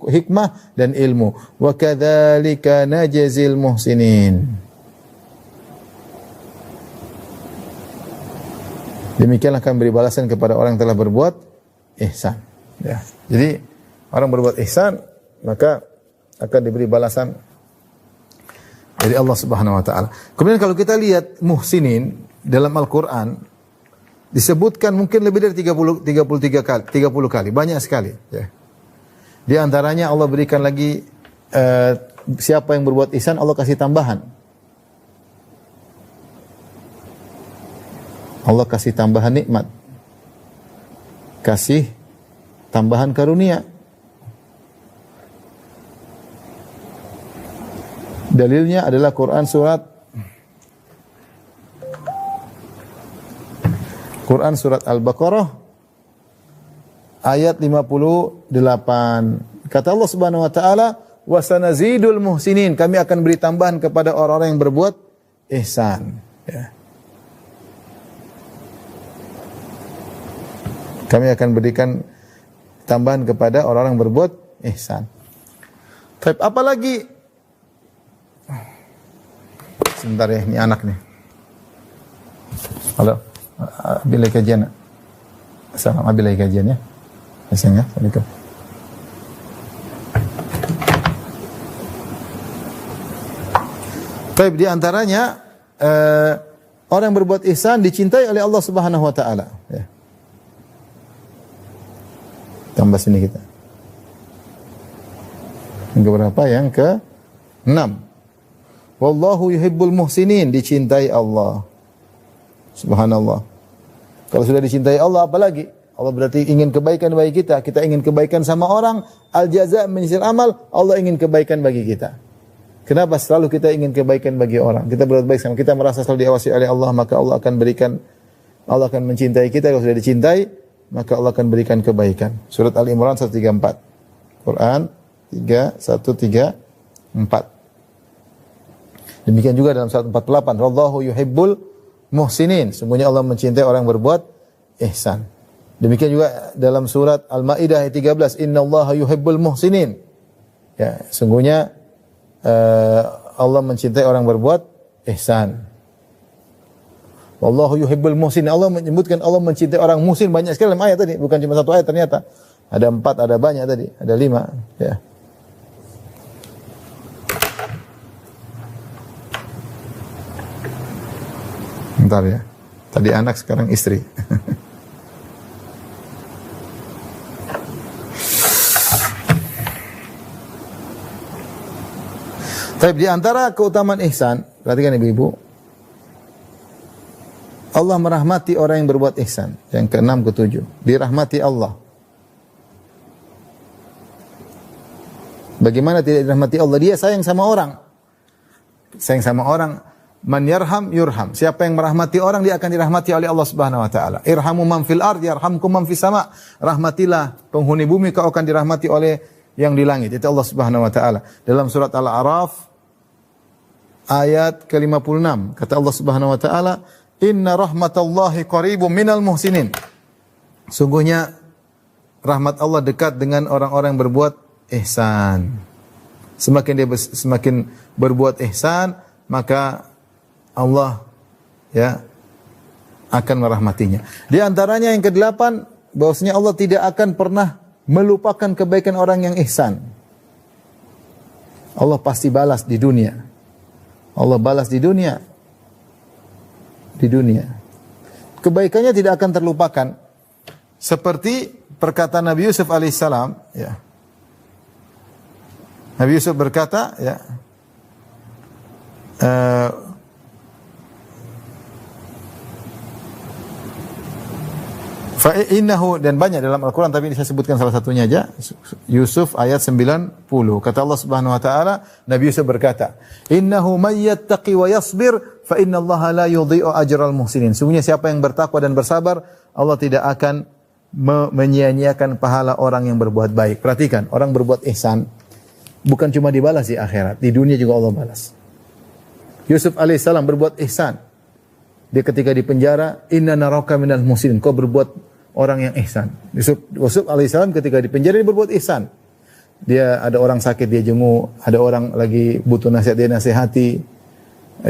hikmah dan ilmu. Wa kadzalika najzil muhsinin. Demikianlah kami beri balasan kepada orang yang telah berbuat ihsan. Ya. Jadi orang berbuat ihsan maka akan diberi balasan dari Allah Subhanahu wa taala. Kemudian kalau kita lihat muhsinin dalam Al-Qur'an disebutkan mungkin lebih dari 33 kali, banyak sekali, ya. Di antaranya Allah berikan lagi siapa yang berbuat ihsan Allah kasih tambahan. Allah kasih tambahan nikmat. Kasih tambahan karunia. Dalilnya adalah Quran surat Quran surat Al-Baqarah ayat 58. Kata Allah Subhanahu wa taala, "Wa sanazidul muhsinin." Kami akan beri tambahan kepada orang-orang yang berbuat ihsan. Ya. Kami akan berikan tambahan kepada orang-orang yang berbuat ihsan. Tapi apalagi sebentar ya, ini anak nih. Halo, ambil lagi kajian. Assalamualaikum, ambil lagi kajian ya. Assalamualaikum. Baik, di antaranya orang yang berbuat ihsan dicintai oleh Allah Subhanahu wa taala, ya. Tambah sini kita. Yang berapa? Yang ke-6. Wallahu yuhibbul muhsinin, dicintai Allah. Subhanallah. Kalau sudah dicintai Allah, apa lagi? Allah berarti ingin kebaikan bagi kita. Kita ingin kebaikan sama orang. Al-jaza' min jinsil amal. Allah ingin kebaikan bagi kita. Kenapa selalu kita ingin kebaikan bagi orang? Kita berbuat baik sama kita, merasa selalu diawasi oleh Allah, maka Allah akan berikan, Allah akan mencintai kita. Kalau sudah dicintai, maka Allah akan berikan kebaikan. Surat Al-Imran 134. Quran 134. Demikian juga dalam surat 48. Wallahu yuhibbul muhsinin. Sungguhnya Allah mencintai orang yang berbuat ihsan. Demikian juga dalam surat Al-Maidah ayat 13. Innallaha yuhibbul muhsinin. Ya, sungguhnya Allah mencintai orang yang berbuat ihsan. Wallahu yuhibbul muhsinin. Allah menyebutkan Allah mencintai orang muhsin banyak sekali dalam ayat tadi, bukan cuma satu ayat ternyata. Ada 4, ada banyak tadi, ada 5, ya. Bentar ya. Tadi anak, sekarang istri. Tapi di antara keutamaan ihsan, perhatikan ibu-ibu, Allah merahmati orang yang berbuat ihsan. Yang ke-6, ke-7. Dirahmati Allah. Bagaimana tidak dirahmati Allah? Dia sayang sama orang. Sayang sama orang. Man yarham yurham. Siapa yang merahmati orang, dia akan dirahmati oleh Allah Subhanahu wa taala. Irhamu man fil ard yarhamkum man fis sama. Rahmatilah penghuni bumi, kau akan dirahmati oleh yang di langit. Itu Allah Subhanahu wa taala. Dalam surat Al-A'raf ayat ke-56, kata Allah Subhanahu wa taala, "Inna rahmatallahi qaribum minal muhsinin." Sungguhnya rahmat Allah dekat dengan orang-orang yang berbuat ihsan. Semakin dia semakin berbuat ihsan, maka Allah ya akan merahmatinya. Di antaranya yang ke-8, bahwasanya Allah tidak akan pernah melupakan kebaikan orang yang ihsan. Allah pasti balas di dunia. Allah balas di dunia. Di dunia. Kebaikannya tidak akan terlupakan. Seperti perkataan Nabi Yusuf alaihissalam, ya. Nabi Yusuf berkata, ya, Fa'innahu, dan banyak dalam Al-Quran, tapi ini saya sebutkan salah satunya aja. Yusuf ayat 90. Kata Allah Subhanahu wa taala, Nabi Yusuf berkata, "Innahu may yattaqi wa yasbir fa innallaha la yudhi'u ajral muhsinin." Sungguhnya siapa yang bertakwa dan bersabar, Allah tidak akan menyia-nyiakan pahala orang yang berbuat baik. Perhatikan, orang berbuat ihsan bukan cuma dibalas di akhirat, di dunia juga Allah balas. Yusuf alaihissalam berbuat ihsan. Dia ketika di penjara, "Inna naraka minal muhsinin." Kau berbuat orang yang ihsan. Yusuf alaihissalam ketika di penjara dia berbuat ihsan. Dia ada orang sakit dia jenguk, ada orang lagi butuh nasihat dia nasihati.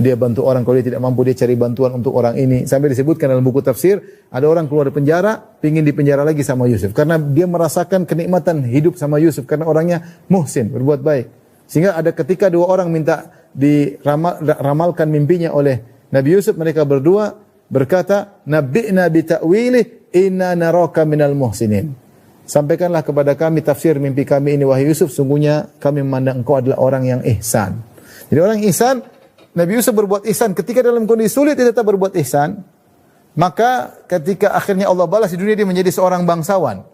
Dia bantu orang, kalau dia tidak mampu dia cari bantuan untuk orang ini. Sampai disebutkan dalam buku tafsir, ada orang keluar dari penjara, pingin di penjara lagi sama Yusuf karena dia merasakan kenikmatan hidup sama Yusuf karena orangnya muhsin, berbuat baik. Sehingga ada ketika dua orang minta diramalkan mimpinya oleh Nabi Yusuf, mereka berdua berkata, "Nabbi'na bi ta'wilih inna naraka minal muhsinin." Sampaikanlah kepada kami tafsir mimpi kami ini wahai Yusuf, sungguhnya kami memandang engkau adalah orang yang ihsan. Jadi orang yang ihsan, Nabi Yusuf berbuat ihsan ketika dalam kondisi sulit dia tetap berbuat ihsan. Maka ketika akhirnya Allah balas di dunia dia menjadi seorang bangsawan.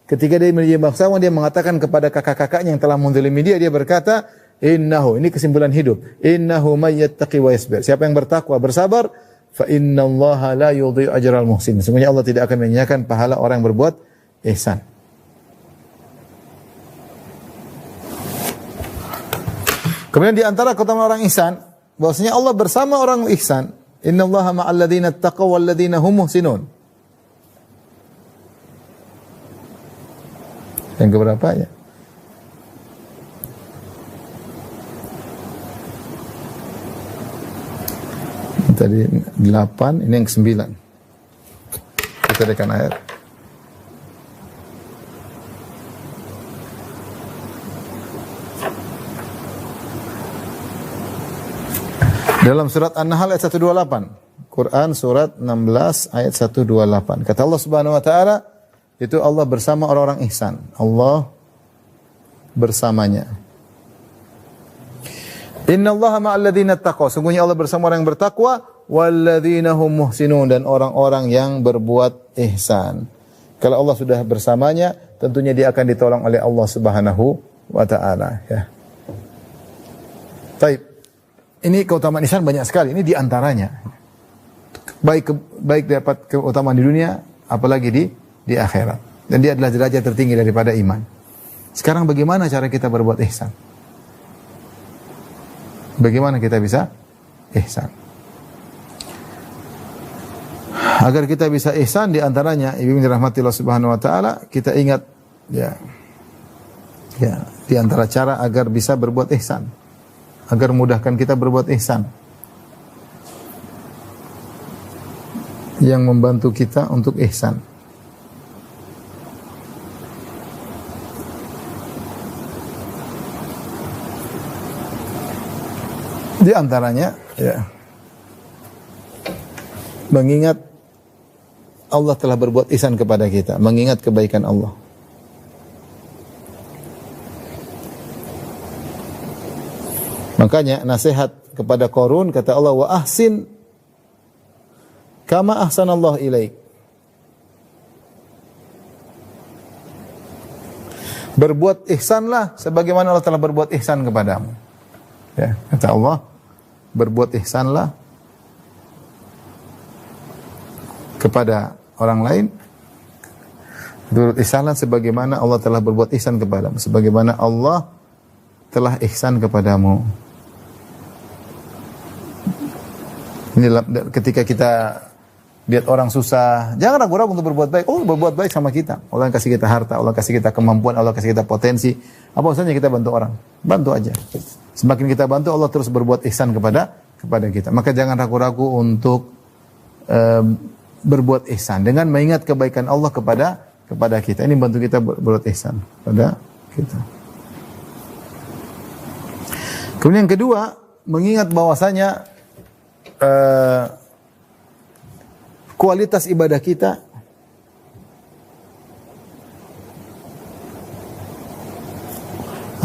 Ketika dia menjadi bangsawan dia mengatakan kepada kakak-kakaknya yang telah menzalimi dia berkata, "Innahu," ini kesimpulan hidup, "innahu may yattaqi wa yasbir." Siapa yang bertakwa, bersabar, fa innallaha la yudhi'u ajral muhsin. Sesungguhnya Allah tidak akan menyia-nyiakan pahala orang yang berbuat ihsan. Kemudian di antara keutamaan orang ihsan, bahwasanya Allah bersama orang ihsan. Innallaha ma'al ladzina taqaw wal ladzina hum muhsinun. Yang keberapa ya? Tadi 8, ini yang ke-9. Kita lihatkan ayat. Dalam surat An-Nahl ayat 128. Quran surat 16 ayat 128. Kata Allah Subhanahu wa taala, itu Allah bersama orang-orang ihsan. Allah bersamanya. Innallaha ma'al ladzina taqaw. Sungguhnya Allah bersama orang yang bertakwa, walladzina hum muhsinun, dan orang-orang yang berbuat ihsan. Kalau Allah sudah bersamanya, tentunya dia akan ditolong oleh Allah Subhanahu wa taala, ya. Baik. Ini keutamaan ihsan banyak sekali. Ini di antaranya. Baik dapat keutamaan di dunia, apalagi di akhirat. Dan dia adalah derajat tertinggi daripada iman. Sekarang bagaimana cara kita berbuat ihsan? Bagaimana kita bisa ihsan? Agar kita bisa ihsan, di antaranya ibu dirahmati Allah Subhanahu wa taala, kita ingat ya di antara cara agar bisa berbuat ihsan, agar mudahkan kita berbuat ihsan, yang membantu kita untuk ihsan. Di antaranya ya, mengingat Allah telah berbuat ihsan kepada kita, mengingat kebaikan Allah. Makanya nasihat kepada Qarun, kata Allah, wa ahsin kama ahsanallahu ilaik. Berbuat ihsanlah sebagaimana Allah telah berbuat ihsan kepadamu. Ya, kata Allah, berbuat ihsanlah kepada orang lain. Berbuat ihsanlah sebagaimana Allah telah berbuat ihsan kepadamu, sebagaimana Allah telah ihsan kepadamu. Ini ketika kita lihat orang susah, jangan ragu-ragu untuk berbuat baik. Allah berbuat baik sama kita. Allah kasih kita harta, Allah kasih kita kemampuan, Allah kasih kita potensi. Apa usahanya kita bantu orang? Bantu aja. Semakin kita bantu, Allah terus berbuat ihsan kepada kita. Maka jangan ragu-ragu untuk berbuat ihsan dengan mengingat kebaikan Allah kepada kita. Ini bantu kita berbuat ihsan pada kita. Kemudian yang kedua, mengingat bahwasanya kualitas ibadah kita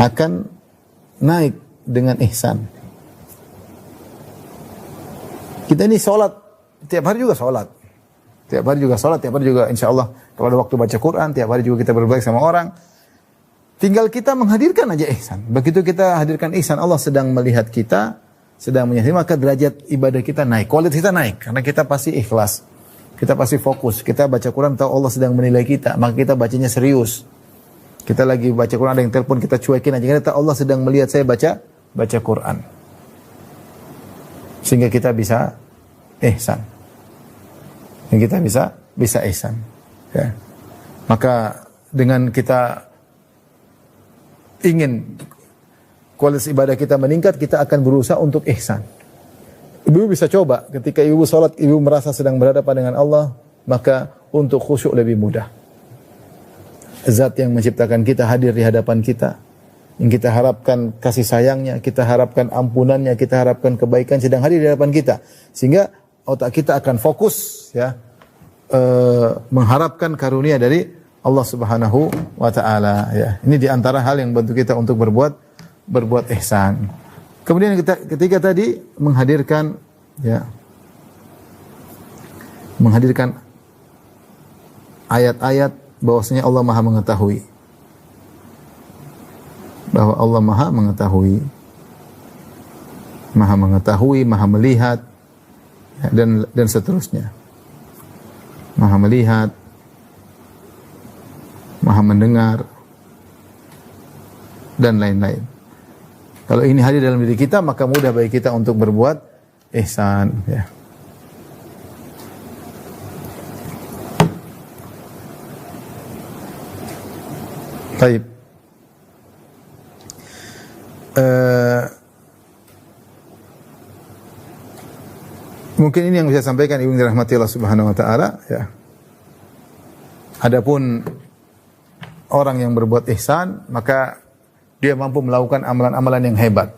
akan naik dengan ihsan. Kita ini sholat, tiap hari juga sholat. Tiap hari juga insya Allah kalau ada waktu baca Quran, tiap hari juga kita berbaik sama orang. Tinggal kita menghadirkan aja ihsan. Begitu kita hadirkan ihsan, Allah sedang melihat kita, sedang menyaksikan, maka derajat ibadah kita naik, kualitas kita naik. Karena kita pasti ikhlas, kita pasti fokus. Kita baca Quran, tahu Allah sedang menilai kita, maka kita bacanya serius. Kita lagi baca Quran, ada yang telepon, kita cuekin aja. Kita tahu Allah sedang melihat saya baca Quran. Sehingga kita bisa ihsan. Dan kita bisa ihsan. Ya. Maka dengan kita ingin kualitas ibadah kita meningkat, kita akan berusaha untuk ihsan. Ibu bisa coba, ketika ibu sholat, ibu merasa sedang berhadapan dengan Allah, maka untuk khusyuk lebih mudah. Zat yang menciptakan kita hadir di hadapan kita, yang kita harapkan kasih sayangnya, kita harapkan ampunannya, kita harapkan kebaikan sedang hadir di hadapan kita, sehingga otak kita akan fokus ya mengharapkan karunia dari Allah Subhanahu wa taala ya. Ini di antara hal yang bantu kita untuk berbuat ihsan. Kemudian ketika tadi menghadirkan ayat-ayat bahwasanya Allah Maha mengetahui. Bahwa Allah Maha mengetahui, Maha melihat, dan seterusnya. Maha melihat, Maha mendengar, dan lain-lain. Kalau ini hadir dalam diri kita, maka mudah bagi kita untuk berbuat ihsan. Ya. Baik. Mungkin ini yang bisa sampaikan Ibu dirahmati Allah Subhanahu wa taala, ya. Adapun orang yang berbuat ihsan, maka dia mampu melakukan amalan-amalan yang hebat.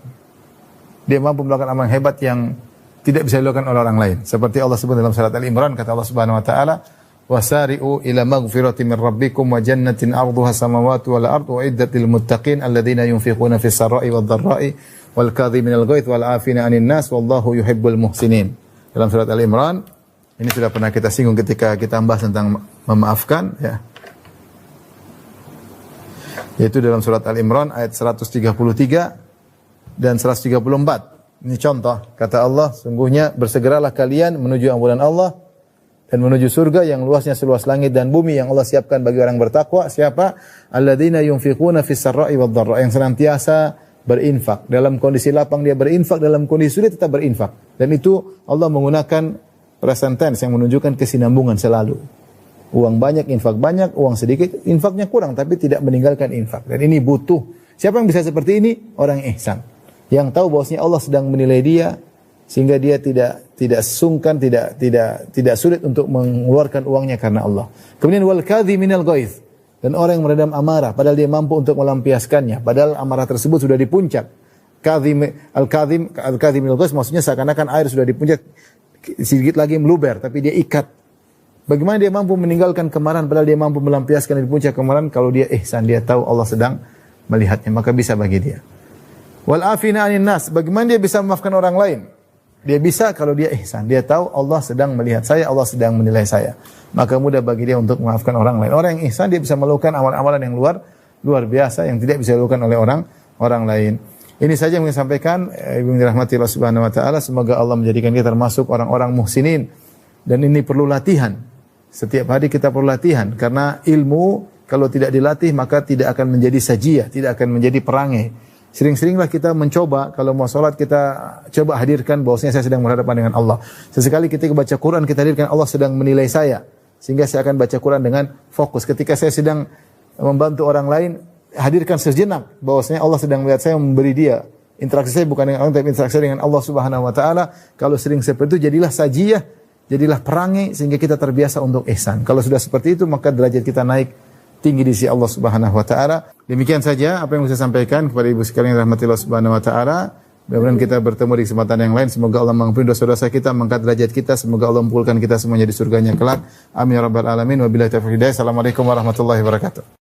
Dia mampu melakukan amalan hebat yang tidak bisa dilakukan oleh orang lain. Seperti Allah sebut dalam surat Al-Imran, kata Allah Subhanahu wa taala, "Wasari'u ila maghfiratin min rabbikum wa jannatin 'arduha samawati wal ardu uiddat lil muttaqin alladziina yunfiquna fis sarai wad dharra'i wal kadhiminal ghaidz wal 'afina 'anil nas wallahu yuhibbul muhsinin." Dalam surat Al-Imran, ini sudah pernah kita singgung ketika kita membahas tentang memaafkan, ya. Yaitu dalam surat Al-Imran ayat 133 dan 134. Ini contoh, kata Allah, sungguhnya bersegeralah kalian menuju ampunan Allah dan menuju surga yang luasnya seluas langit dan bumi yang Allah siapkan bagi orang bertakwa. Siapa? Alladzina yunfiquna fis sarra'i wad dharra, yang senantiasa berinfak. Dalam kondisi lapang dia berinfak, dalam kondisi sulit tetap berinfak. Dan itu Allah menggunakan present tense yang menunjukkan kesinambungan selalu. Uang banyak, infak banyak, uang sedikit, infaknya kurang, tapi tidak meninggalkan infak. Dan ini butuh. Siapa yang bisa seperti ini? Orang ihsan. Yang tahu bahwasanya Allah sedang menilai dia, sehingga dia tidak sungkan, tidak sulit untuk mengeluarkan uangnya karena Allah. Kemudian wal kadhiminal ghaidz, dan orang yang meredam amarah, padahal dia mampu untuk melampiaskannya, padahal amarah tersebut sudah di puncak. Al-kadhiminal ghaidz maksudnya seakan-akan air sudah di puncak, sedikit lagi meluber, tapi dia ikat. Bagaimana dia mampu meninggalkan kemarahan, padahal dia mampu melampiaskan di puncak kemarahan? Kalau dia ihsan, dia tahu Allah sedang melihatnya, maka bisa bagi dia. Wal afina 'anil nas, bagaimana dia bisa memaafkan orang lain? Dia bisa kalau dia ihsan. Dia tahu Allah sedang melihat saya, Allah sedang menilai saya. Maka mudah bagi dia untuk memaafkan orang lain. Orang yang ihsan dia bisa melakukan amalan-amalan yang luar biasa yang tidak bisa dilakukan oleh orang lain. Ini saja yang saya sampaikan. Ibu dirahmati Allah Subhanahu wa taala, semoga Allah menjadikan kita termasuk orang-orang muhsinin. Dan ini perlu latihan. Setiap hari kita perlu latihan karena ilmu kalau tidak dilatih maka tidak akan menjadi sajiyah, tidak akan menjadi perangai. Sering-seringlah kita mencoba, kalau mau sholat kita coba hadirkan bahwasanya saya sedang berhadapan dengan Allah. Sesekali ketika baca Quran kita hadirkan Allah sedang menilai saya. Sehingga saya akan baca Quran dengan fokus. Ketika saya sedang membantu orang lain, hadirkan sejenak bahwasanya Allah sedang melihat saya, memberi dia. Interaksi saya bukan dengan orang, tapi interaksi dengan Allah Subhanahu wa taala. Kalau sering seperti itu jadilah sajiyah, jadilah perangai sehingga kita terbiasa untuk ihsan. Kalau sudah seperti itu maka derajat kita naik tinggi di sisi Allah Subhanahu wa taala. Demikian saja apa yang saya sampaikan kepada ibu sekalian yang dirahmati Allah Subhanahu wa taala. Mudah-mudahan kita bertemu di kesempatan yang lain. Semoga Allah mengampuni dosa-dosa kita, mengangkat derajat kita. Semoga Allah mengumpulkan kita semuanya di surganya kelak. Amin ya rabbal alamin. Wabillahi taufiq hidayah. Assalamualaikum warahmatullahi wabarakatuh.